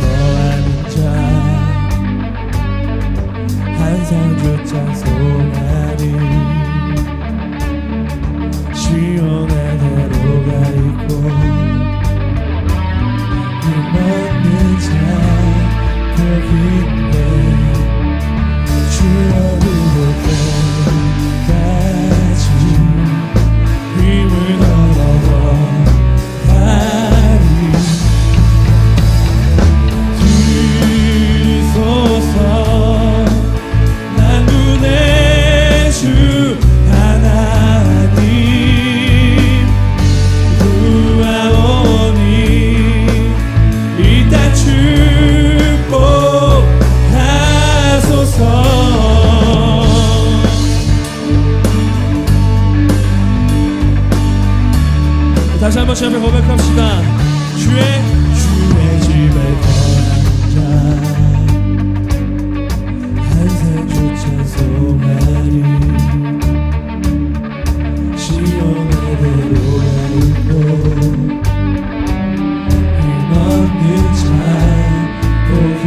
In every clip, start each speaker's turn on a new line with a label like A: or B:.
A: 거하는 자 항상 주 찬송하리 시온의 대로가 있고 힘없는 자 거기에 주여 부를 때까지 힘을 얻어 다시 한번 주 앞에 고백합시다. 주의 집에 거하는 자 항상 주 찬송하리 시온의 대로가 있고 힘없는 자 거기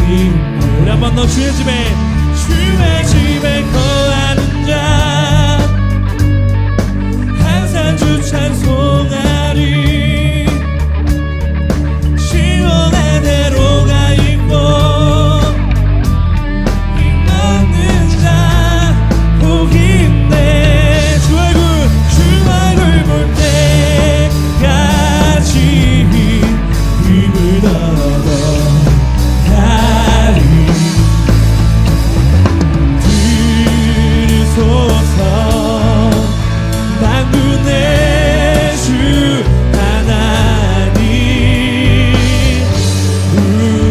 A: 우리 한번 더 주의 집에 거하는 자 항상 주 찬송하리 시온의 대로가 있고 힘없는 자 복인데 주 얼굴 볼 때까지 힘을 얻어 가리 들으소서 만군의 주 하나님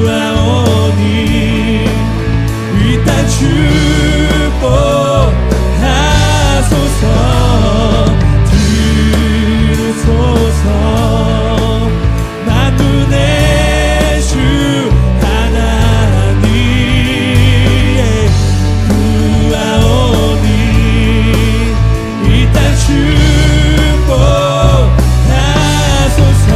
A: 구하오니 이 땅 축복하소서 들으소서 만군의 주 하나님 구하오니 이 땅 축복하소서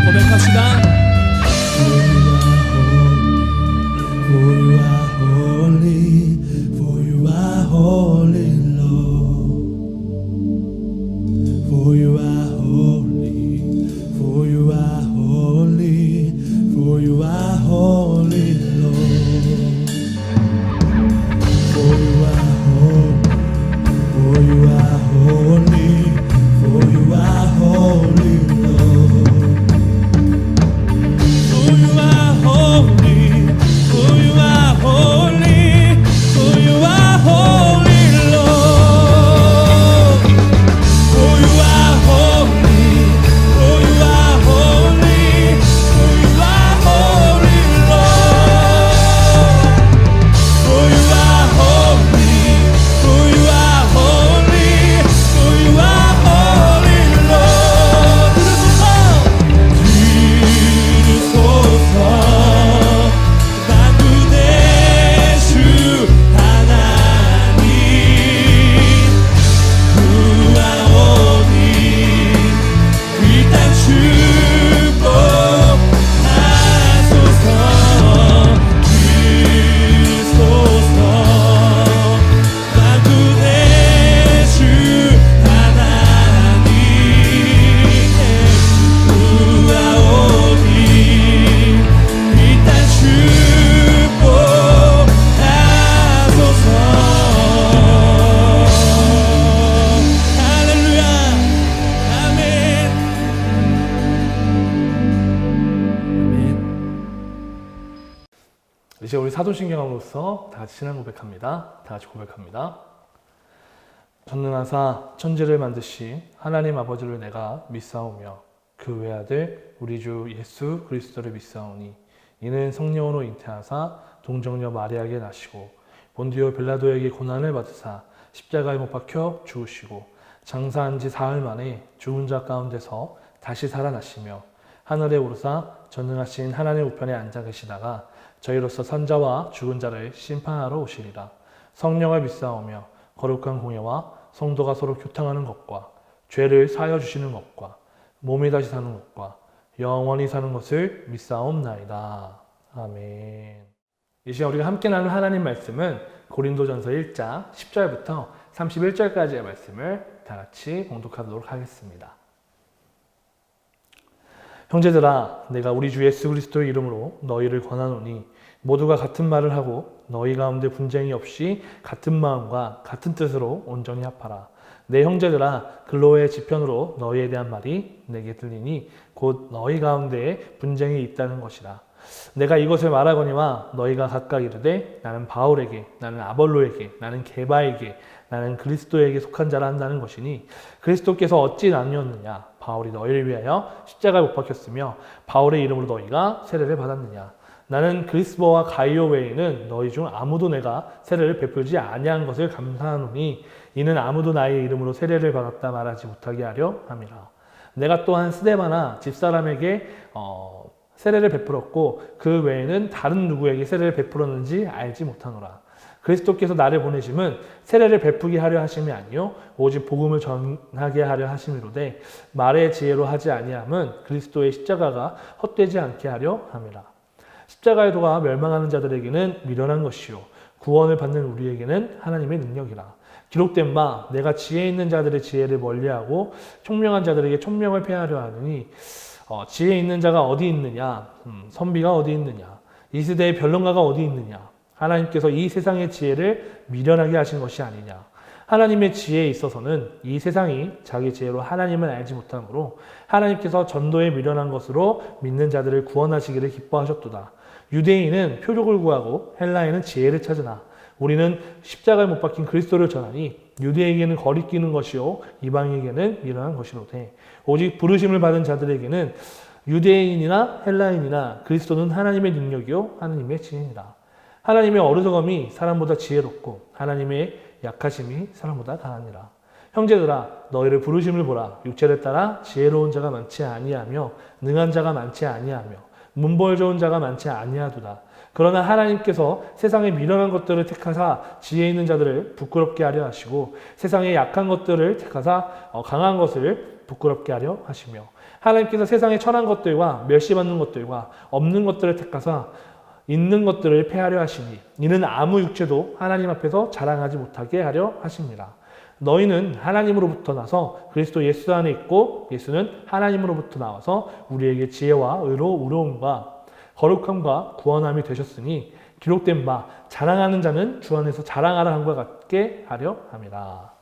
A: 고백합시다. For you are holy, for you are holy, Lord. For you are holy, for you are holy, for you are holy, Lord. For you are holy, for you are holy, for you are holy, Lord. For you are holy, for you are holy, for you are holy, Lord. For you are holy, for you are holy, for you are holy, Lord. For you are holy, for you are holy, for you are holy, Lord. 들으소서 만군의 주 하나님 구하오니 이 땅 축복하소서 들으소서 만군의 주 하나님 구하오니 이 땅 축복하소서. 할렐루야. 아멘. 이제 우리 사도신경함으로써 다 같이 신앙 고백합니다. 다 같이 고백합니다. 전능하사 천지를 만드시 하나님 아버지를 내가 믿사오며 그 외아들 우리 주 예수 그리스도를 믿사오니 이는 성령으로 잉태하사 동정녀 마리아에게 나시고 본디오 빌라도에게 고난을 받으사 십자가에 못 박혀 죽으시고 장사한 지 사흘 만에 죽은 자 가운데서 다시 살아나시며 하늘에 오르사 전능하신 하나님 우편에 앉아 계시다가 저희로서 선자와 죽은 자를 심판하러 오시리라. 성령을 믿사오며 거룩한 공예와 성도가 서로 교탕하는 것과 죄를 사하여 주시는 것과 몸이 다시 사는 것과 영원히 사는 것을 믿사옵나이다. 아멘. 이 시간 우리가 함께 나눌 하나님 말씀은 고린도전서 1장 10절부터 31절까지의 말씀을 다 같이 봉독하도록 하겠습니다. 형제들아, 내가 우리 주 예수 그리스도의 이름으로 너희를 권하노니 모두가 같은 말을 하고 너희 가운데 분쟁이 없이 같은 마음과 같은 뜻으로 온전히 합하라. 내 형제들아, 글로의 지편으로 너희에 대한 말이 내게 들리니 곧 너희 가운데에 분쟁이 있다는 것이라. 내가 이것을 말하거니와 너희가 각각 이르되 나는 바울에게, 나는 아볼로에게, 나는 게바에게, 나는 그리스도에게 속한 자라 한다는 것이니 그리스도께서 어찌 나뉘었느냐? 바울이 너희를 위하여 십자가에 못 박혔으며 바울의 이름으로 너희가 세례를 받았느냐? 나는 그리스도와 가이오 외에는 너희 중 아무도 내가 세례를 베풀지 아니한 것을 감사하노니 이는 아무도 나의 이름으로 세례를 받았다 말하지 못하게 하려 함이라. 내가 또한 스데바나 집사람에게 세례를 베풀었고 그 외에는 다른 누구에게 세례를 베풀었는지 알지 못하노라. 그리스도께서 나를 보내심은 세례를 베푸게 하려 하심이 아니요 오직 복음을 전하게 하려 하심이로되 말의 지혜로 하지 아니함은 그리스도의 십자가가 헛되지 않게 하려 함이라. 십자가의 도가 멸망하는 자들에게는 미련한 것이요 구원을 받는 우리에게는 하나님의 능력이라. 기록된 바 내가 지혜 있는 자들의 지혜를 멀리하고 총명한 자들에게 총명을 폐하려 하느니 지혜 있는 자가 어디 있느냐? 선비가 어디 있느냐? 이 시대의 변론가가 어디 있느냐? 하나님께서 이 세상의 지혜를 미련하게 하신 것이 아니냐? 하나님의 지혜에 있어서는 이 세상이 자기 지혜로 하나님을 알지 못하므로 하나님께서 전도에 미련한 것으로 믿는 자들을 구원하시기를 기뻐하셨도다. 유대인은 표적을 구하고 헬라인은 지혜를 찾으나 우리는 십자가에 못 박힌 그리스도를 전하니 유대에게는 거리끼는 것이요 이방에게는 미련한 것이로되 오직 부르심을 받은 자들에게는 유대인이나 헬라인이나 그리스도는 하나님의 능력이요 하나님의 지혜니라. 하나님의 어리석음이 사람보다 지혜롭고 하나님의 약하심이 사람보다 강하니라. 형제들아, 너희를 부르심을 보라. 육체를 따라 지혜로운 자가 많지 아니하며 능한 자가 많지 아니하며 문벌 좋은 자가 많지 아니하도다. 그러나 하나님께서 세상의 미련한 것들을 택하사 지혜 있는 자들을 부끄럽게 하려 하시고 세상의 약한 것들을 택하사 강한 것을 부끄럽게 하려 하시며 하나님께서 세상의 천한 것들과 멸시받는 것들과 없는 것들을 택하사 있는 것들을 폐하려 하시니 이는 아무 육체도 하나님 앞에서 자랑하지 못하게 하려 하십니다. 너희는 하나님으로부터 나서 그리스도 예수 안에 있고 예수는 하나님으로부터 나와서 우리에게 지혜와 의로 의로움과 거룩함과 구원함이 되셨으니 기록된 바 자랑하는 자는 주 안에서 자랑하라 함과 같게 하려 함이라.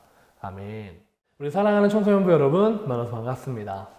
A: 아멘. 우리 사랑하는 청소년부 여러분, 만나서 반갑습니다.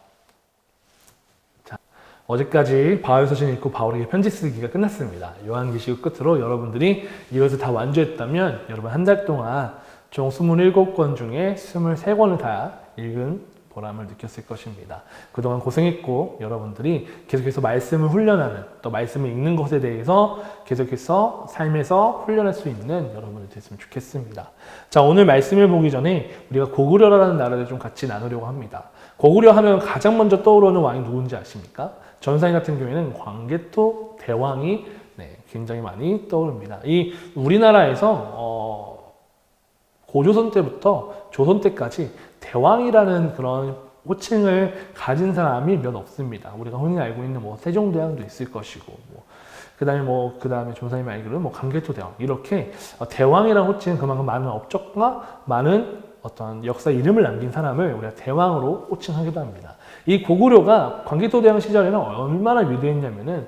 A: 어제까지 바울 서신 읽고 바울에게 편지 쓰기가 끝났습니다. 요한계시록 끝으로 여러분들이 이것을 다 완주했다면 여러분 한 달 동안 총 27권 중에 23권을 다 읽은 보람을 느꼈을 것입니다. 그동안 고생했고 여러분들이 계속해서 말씀을 훈련하는 또 말씀을 읽는 것에 대해서 계속해서 삶에서 훈련할 수 있는 여러분이 됐으면 좋겠습니다. 자, 오늘 말씀을 보기 전에 우리가 고구려라는 나라를 좀 같이 나누려고 합니다. 고구려 하면 가장 먼저 떠오르는 왕이 누군지 아십니까? 전사인 같은 경우에는 광개토 대왕이 굉장히 많이 떠오릅니다. 이 우리나라에서 고조선 때부터 조선 때까지 대왕이라는 그런 호칭을 가진 사람이 몇 없습니다. 우리가 흔히 알고 있는 세종대왕도 있을 것이고, 그 다음에 조선님이 알기로는 광개토 대왕, 이렇게 대왕이라는 호칭은 그만큼 많은 업적과 많은 어떤 역사 이름을 남긴 사람을 우리가 대왕으로 호칭하기도 합니다. 이 고구려가 광개토 대왕 시절에는 얼마나 위대했냐면은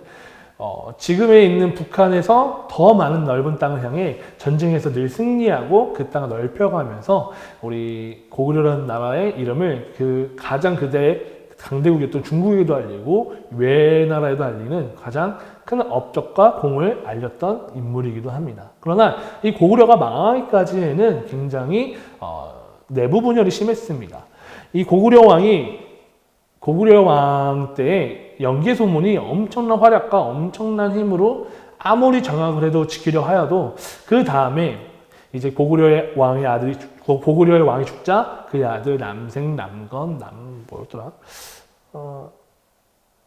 A: 지금에 있는 북한에서 더 많은 넓은 땅을 향해 전쟁에서 늘 승리하고 그 땅을 넓혀가면서 우리 고구려라는 나라의 이름을 가장 그때 강대국이었던 중국에도 알리고 외나라에도 알리는 가장 큰 업적과 공을 알렸던 인물이기도 합니다. 그러나 이 고구려가 망하기까지에는 굉장히 내부 분열이 심했습니다. 이 고구려 왕 때에 연개 소문이 엄청난 활약과 엄청난 힘으로 아무리 장악을 해도 지키려 하여도 그 다음에 이제 고구려의 왕이 죽자 그의 아들 뭐였더라?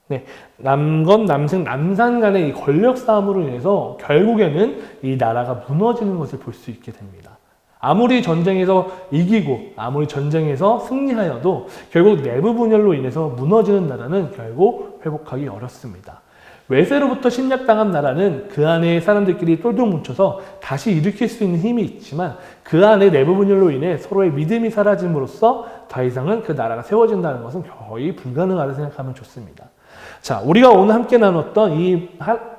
A: 네, 남건, 남승, 남산 간의 이 권력 싸움으로 인해서 결국에는 이 나라가 무너지는 것을 볼 수 있게 됩니다. 아무리 전쟁에서 이기고 아무리 전쟁에서 승리하여도 결국 내부 분열로 인해서 무너지는 나라는 결국 회복하기 어렵습니다. 외세로부터 침략당한 나라는 그 안에 사람들끼리 똘똘 뭉쳐서 다시 일으킬 수 있는 힘이 있지만 그 안에 내부 분열로 인해 서로의 믿음이 사라짐으로써 더 이상은 그 나라가 세워진다는 것은 거의 불가능하다고 생각하면 좋습니다. 자, 우리가 오늘 함께 나눴던 이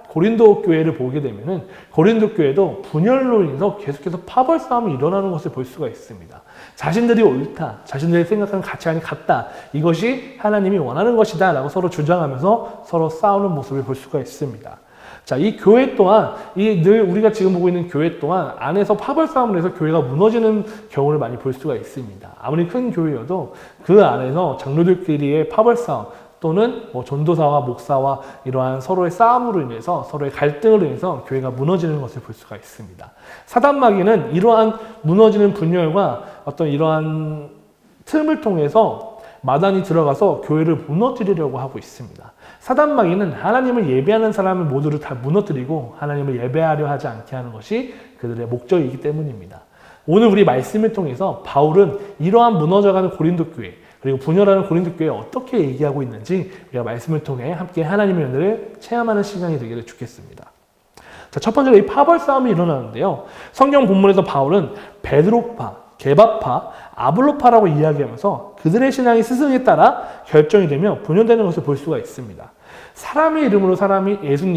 A: 고린도 교회를 보게 되면은 고린도 교회도 분열로 인해서 계속해서 파벌 싸움이 일어나는 것을 볼 수가 있습니다. 자신들이 옳다, 자신들이 생각하는 가치관이 같다, 이것이 하나님이 원하는 것이다 라고 서로 주장하면서 서로 싸우는 모습을 볼 수가 있습니다. 자, 이 교회 또한, 늘 우리가 지금 보고 있는 교회 또한 안에서 파벌 싸움을 해서 교회가 무너지는 경우를 많이 볼 수가 있습니다. 아무리 큰 교회여도 그 안에서 장로들끼리의 파벌 싸움, 또는 전도사와 목사와 이러한 서로의 싸움으로 인해서 서로의 갈등으로 인해서 교회가 무너지는 것을 볼 수가 있습니다. 사단마귀는 이러한 무너지는 분열과 어떤 이러한 틈을 통해서 마단이 들어가서 교회를 무너뜨리려고 하고 있습니다. 사단마귀는 하나님을 예배하는 사람을 모두를 다 무너뜨리고 하나님을 예배하려 하지 않게 하는 것이 그들의 목적이기 때문입니다. 오늘 우리 말씀을 통해서 바울은 이러한 무너져가는 고린도 교회 그리고 분열하는 고린도 교회에 어떻게 얘기하고 있는지 우리가 말씀을 통해 함께 하나님의 은혜를 체험하는 시간이 되기를 주겠습니다. 자, 첫 번째로 이 파벌 싸움이 일어나는데요. 성경 본문에서 바울은 베드로파, 게바파, 아블로파라고 이야기하면서 그들의 신앙이 스승에 따라 결정이 되며 분열되는 것을 볼 수가 있습니다. 사람의 이름으로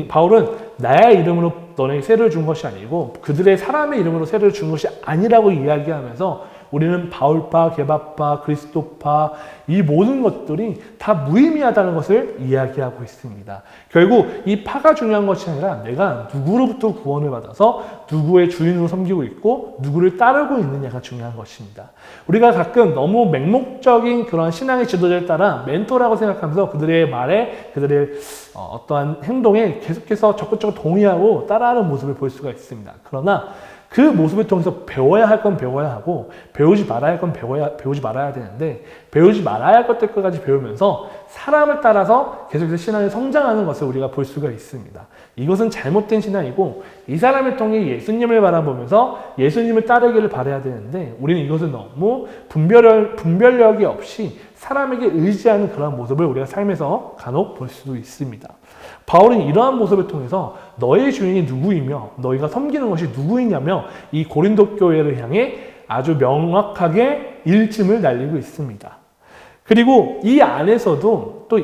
A: 바울은 나의 이름으로 너네에게 세를 준 것이 아니고 그들의 사람의 이름으로 세를 준 것이 아니라고 이야기하면서 우리는 바울파, 게바파, 그리스도파 이 모든 것들이 다 무의미하다는 것을 이야기하고 있습니다. 결국 이 파가 중요한 것이 아니라 내가 누구로부터 구원을 받아서 누구의 주인으로 섬기고 있고 누구를 따르고 있느냐가 중요한 것입니다. 우리가 가끔 너무 맹목적인 그런 신앙의 지도자를 따라 멘토라고 생각하면서 그들의 말에 그들의 어떠한 행동에 계속해서 적극적으로 동의하고 따라하는 모습을 볼 수가 있습니다. 그러나 그 모습을 통해서 배워야 할 건 배워야 하고 배우지 말아야 할 건 배우지 말아야 되는데 배우지 말아야 할 것들까지 배우면서 사람을 따라서 계속해서 신앙이 성장하는 것을 우리가 볼 수가 있습니다. 이것은 잘못된 신앙이고 이 사람을 통해 예수님을 바라보면서 예수님을 따르기를 바라야 되는데 우리는 이것을 너무 분별력이 없이 사람에게 의지하는 그런 모습을 우리가 삶에서 간혹 볼 수도 있습니다. 바울은 이러한 모습을 통해서 너의 주인이 누구이며 너희가 섬기는 것이 누구이냐며 이 고린도 교회를 향해 아주 명확하게 일침을 날리고 있습니다. 그리고 이 안에서도 또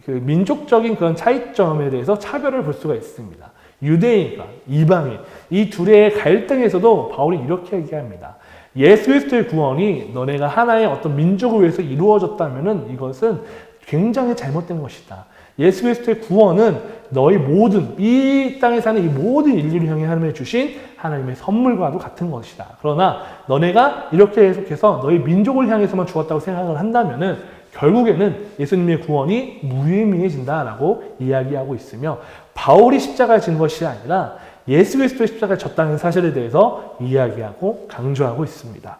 A: 민족적인 그런 차이점에 대해서 차별을 볼 수가 있습니다. 유대인과 이방인 이 둘의 갈등에서도 바울이 이렇게 얘기합니다. 예수 그리스도의 구원이 너네가 하나의 어떤 민족을 위해서 이루어졌다면은 이것은 굉장히 잘못된 것이다. 예수 그리스도의 구원은 너희 모든 이 땅에 사는 이 모든 인류를 향해 하나님이 주신 하나님의 선물과도 같은 것이다. 그러나 너네가 이렇게 계속해서 너희 민족을 향해서만 주었다고 생각을 한다면은 결국에는 예수님의 구원이 무의미해진다라고 이야기하고 있으며 바울이 십자가에 진 것이 아니라 예수 그리스도의 십자가에 졌다는 사실에 대해서 이야기하고 강조하고 있습니다.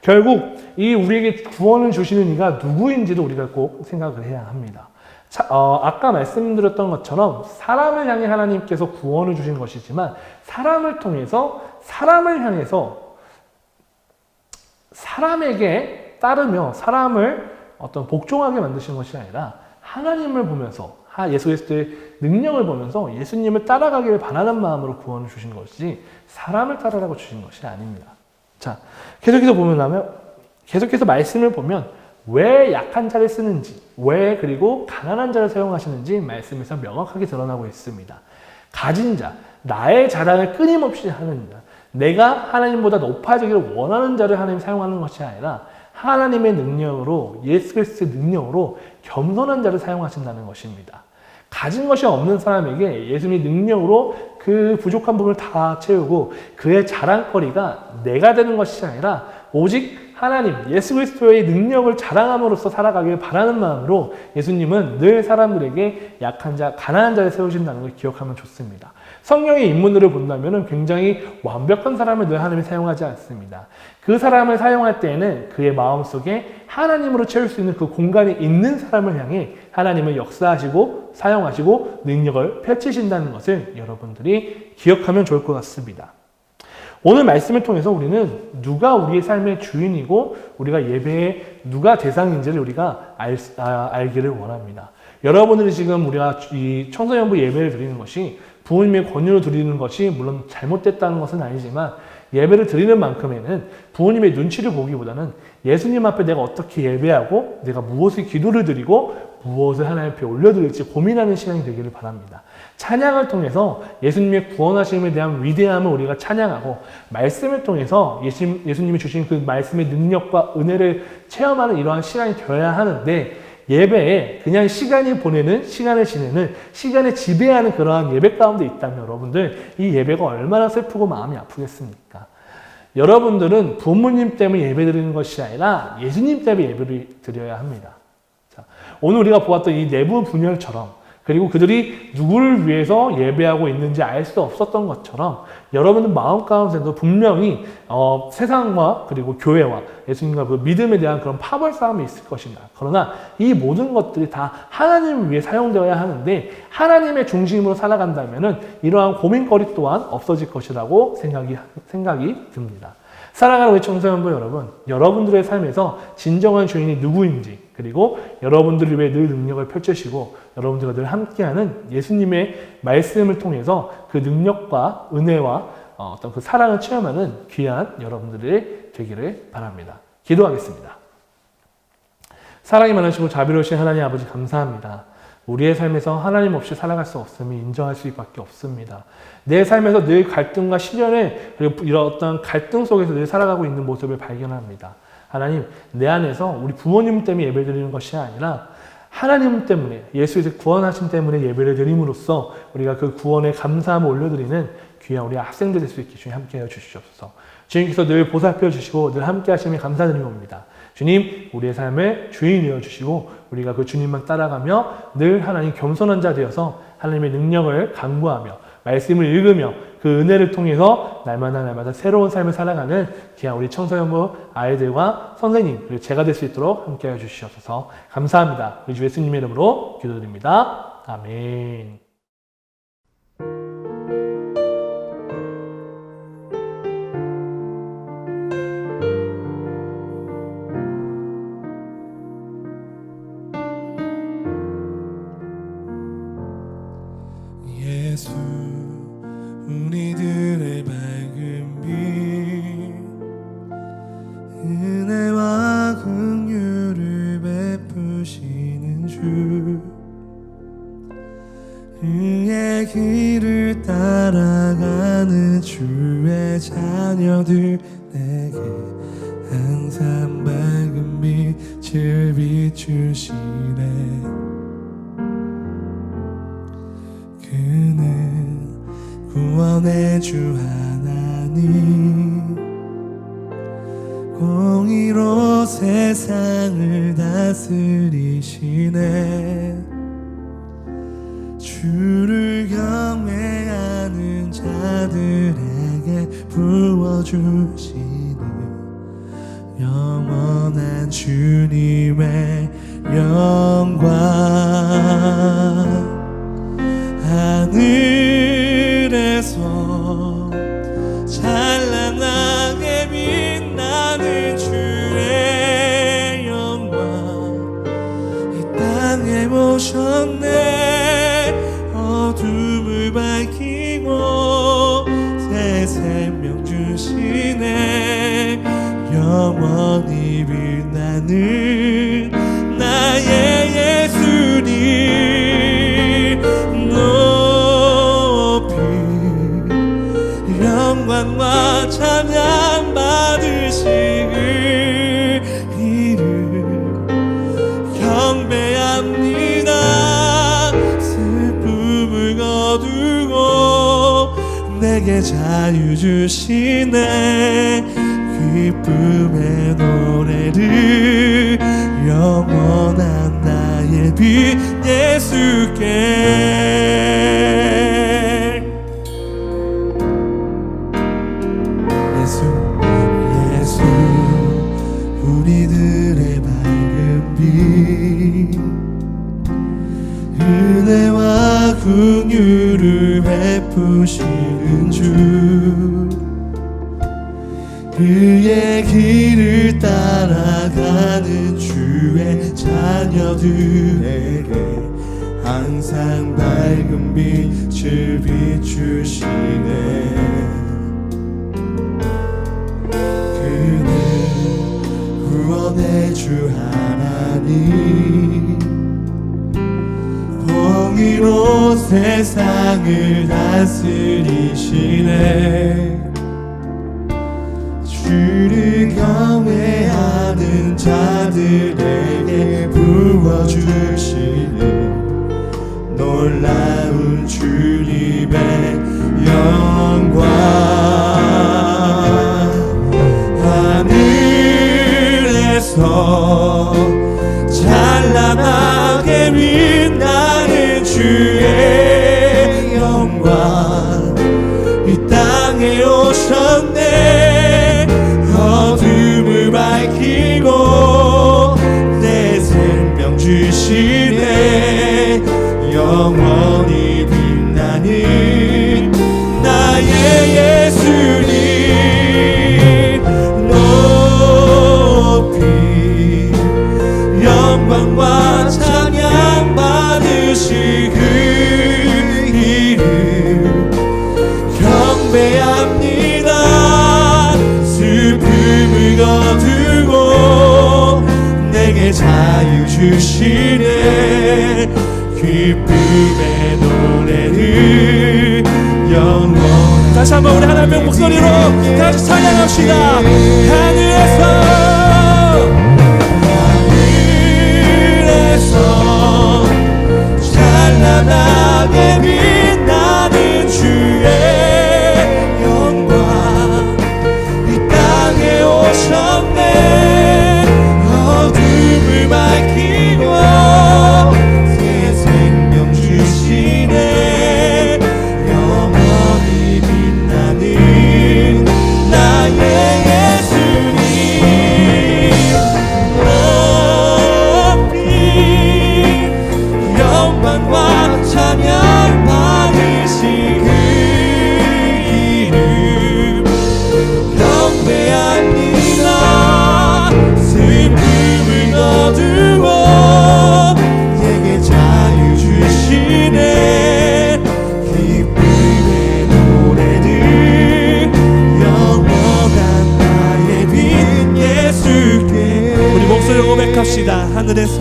A: 결국 이 우리에게 구원을 주시는 이가 누구인지도 우리가 꼭 생각을 해야 합니다. 아까 말씀드렸던 것처럼 사람을 향해 하나님께서 구원을 주신 것이지만 사람을 통해서 사람을 향해서 사람에게 따르며 사람을 어떤 복종하게 만드신 것이 아니라 하나님을 보면서 예수 그리스도의 능력을 보면서 예수님을 따라가기를 바라는 마음으로 구원을 주신 것이지 사람을 따르라고 주신 것이 아닙니다. 자, 계속해서 말씀을 보면 왜 약한 자를 쓰는지, 왜 그리고 가난한 자를 사용하시는지 말씀에서 명확하게 드러나고 있습니다. 가진 자, 나의 자랑을 끊임없이 하는 자, 내가 하나님보다 높아지기를 원하는 자를 하나님이 사용하는 것이 아니라 하나님의 능력으로, 예수 그리스도의 능력으로 겸손한 자를 사용하신다는 것입니다. 가진 것이 없는 사람에게 예수님의 능력으로 그 부족한 부분을 다 채우고 그의 자랑거리가 내가 되는 것이 아니라 오직 하나님, 예수 그리스도의 능력을 자랑함으로써 살아가길 바라는 마음으로 예수님은 늘 사람들에게 약한 자, 가난한 자를 세우신다는 걸 기억하면 좋습니다. 성경의 인물들을 본다면 굉장히 완벽한 사람을 늘 하나님이 사용하지 않습니다. 그 사람을 사용할 때에는 그의 마음속에 하나님으로 채울 수 있는 그 공간이 있는 사람을 향해 하나님을 역사하시고 사용하시고 능력을 펼치신다는 것을 여러분들이 기억하면 좋을 것 같습니다. 오늘 말씀을 통해서 우리는 누가 우리의 삶의 주인이고 우리가 예배의 누가 대상인지를 우리가 알기를 원합니다. 여러분들이 지금 우리가 이 청소년부 예배를 드리는 것이 부모님의 권유로 드리는 것이 물론 잘못됐다는 것은 아니지만 예배를 드리는 만큼에는 부모님의 눈치를 보기보다는 예수님 앞에 내가 어떻게 예배하고 내가 무엇을 기도를 드리고 무엇을 하나님 앞에 올려드릴지 고민하는 시간이 되기를 바랍니다. 찬양을 통해서 예수님의 구원하심에 대한 위대함을 우리가 찬양하고 말씀을 통해서 예수님이 주신 그 말씀의 능력과 은혜를 체험하는 이러한 시간이 되어야 하는데 예배에 그냥 시간을 지내는 시간을 지배하는 그러한 예배 가운데 있다면 여러분들 이 예배가 얼마나 슬프고 마음이 아프겠습니까? 여러분들은 부모님 때문에 예배 드리는 것이 아니라 예수님 때문에 예배를 드려야 합니다. 자, 오늘 우리가 보았던 이 내부 분열처럼 그리고 그들이 누구를 위해서 예배하고 있는지 알 수 없었던 것처럼 여러분들 마음 가운데도 분명히 세상과 그리고 교회와 예수님과 그 믿음에 대한 그런 파벌 싸움이 있을 것입니다. 그러나 이 모든 것들이 다 하나님을 위해 사용되어야 하는데 하나님의 중심으로 살아간다면 이러한 고민거리 또한 없어질 것이라고 생각이 듭니다. 사랑하는 우리 청소년부 여러분, 여러분들의 삶에서 진정한 주인이 누구인지 그리고 여러분들을 위해 늘 능력을 펼치시고 여러분들과 늘 함께하는 예수님의 말씀을 통해서 그 능력과 은혜와 어떤 그 사랑을 체험하는 귀한 여러분들이 되기를 바랍니다. 기도하겠습니다. 사랑이 많으시고 자비로우신 하나님 아버지 감사합니다. 우리의 삶에서 하나님 없이 살아갈 수 없음을 인정할 수밖에 없습니다. 내 삶에서 늘 갈등과 시련을 그리고 이런 어떤 갈등 속에서 늘 살아가고 있는 모습을 발견합니다. 하나님, 내 안에서 우리 부모님 때문에 예배를 드리는 것이 아니라 하나님 때문에 예수의 구원하심 때문에 예배를 드림으로써 우리가 그 구원에 감사함을 올려드리는 귀한 우리 학생들 될 수 있게 주님 함께하여 주시옵소서. 주님께서 늘 보살펴 주시고 늘 함께 하심에 감사드립니다. 주님, 우리의 삶의 주인이어 주시고 우리가 그 주님만 따라가며 늘 하나님 겸손한 자 되어서 하나님의 능력을 간구하며 말씀을 읽으며 그 은혜를 통해서 날마다 새로운 삶을 살아가는 귀한 우리 청소년부 아이들과 선생님 그리고 제가 될 수 있도록 함께해 주시옵소서. 감사합니다. 우리 주 예수님의 이름으로 기도드립니다. 아멘.
B: 예수 우리들의 밝은 빛 은혜와 긍휼을 베푸시는 주 그의 길을 따라가는 주의 자녀들 내게 항상 밝은 빛을 비추시네. 그는 구원의 주 하나님 공의로 세상을 다스리시네. 주를 경외하는 자들에게 부어주시는 영원한 주님의 영광. 하늘에서 찬란하게 빛나는 주의 영광 이 땅에 오셨네. 어둠을 밝히고 새 생명 주시네. 영원히 빛나는 나의 예수님 영광과 찬양 받으시기를 경배합니다. 슬픔을 거두고 내게 자유 주시네. 기쁨의 노래를 영원한 나의 빛 예수께 긍휼을 베푸시는 주 그의 길을 따라가는 주의 자녀들에게 항상 밝은 빛을 비추시네 그는 구원의 주 하나님 공의로 세상을 다스리시네 주를 경외하는 자들에게 부어주시는 놀라운 주님의 영광 하늘에서 찬란하게 빛나는 주의 영광 이 땅에 오셨네 어둠을 밝히고 내 생명 주시네 영원히 빛나는 나의 예수님 높이 영광과 찬양 받으시 그 이름 경배합니다 슬픔을 거두고 내게 자유 주시네 기쁨의 노래를 영원 다시 한번 우리 하나님의 목소리로 다시 찬양합시다 하늘에서 찬란하게 빛나는 주의 영광 이 땅에 오셨네 어둠을 밝히고 새 생명 주시네 영원히 빛나는 나의 예수님 높이 영광과 찬양 받으시 그 이름 경배합니다 슬픔을 거두고 내게 자유 주시네 기쁨의 노래를 영원한 나의 빛 예수께 우리 목소리로 고백합시다 하늘에서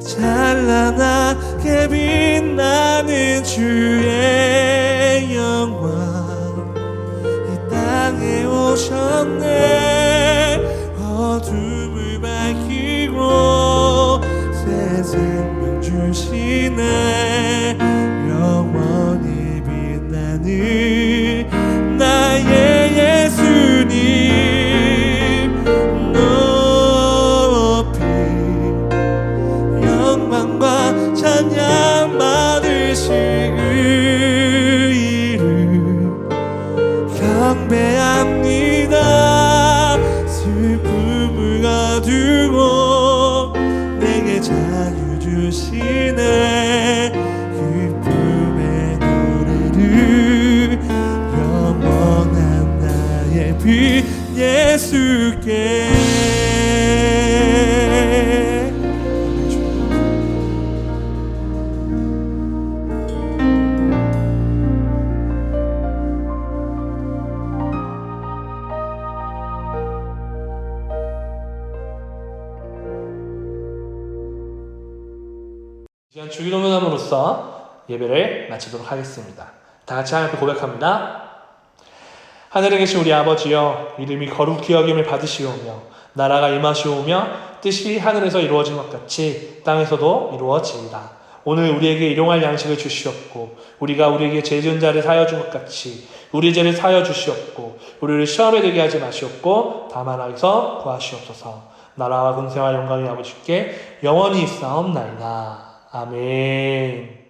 B: 찬란하게 빛나는 주의 영광 이 땅에 오셨네 어둠을 밝히고 새 생명 주시네 영원히 빛나는 나의 예수님 영광과 찬양 받으시 그 이름 경배합니다 슬픔을 가두고 내게 자유 주시네 기쁨의 노래를 영원한 나의 빛 예수께
A: 시간 주기도문함으로써 예배를 마치도록 하겠습니다. 다 같이 하나님께 고백합니다. 하늘에 계신 우리 아버지여 이름이 거룩히 여김을 받으시오며 나라가 임하시오며 뜻이 하늘에서 이루어진 것 같이 땅에서도 이루어지이다. 오늘 우리에게 일용할 양식을 주시옵고 우리가 우리에게 죄 지은 자를 사하여 준 것 같이 우리 죄를 사하여 주시옵고 우리를 시험에 들게 하지 마시옵고 다만 악에서 구하시옵소서. 나라와 권세와 영광이 아버지께 영원히 있사옵나이다. 아멘.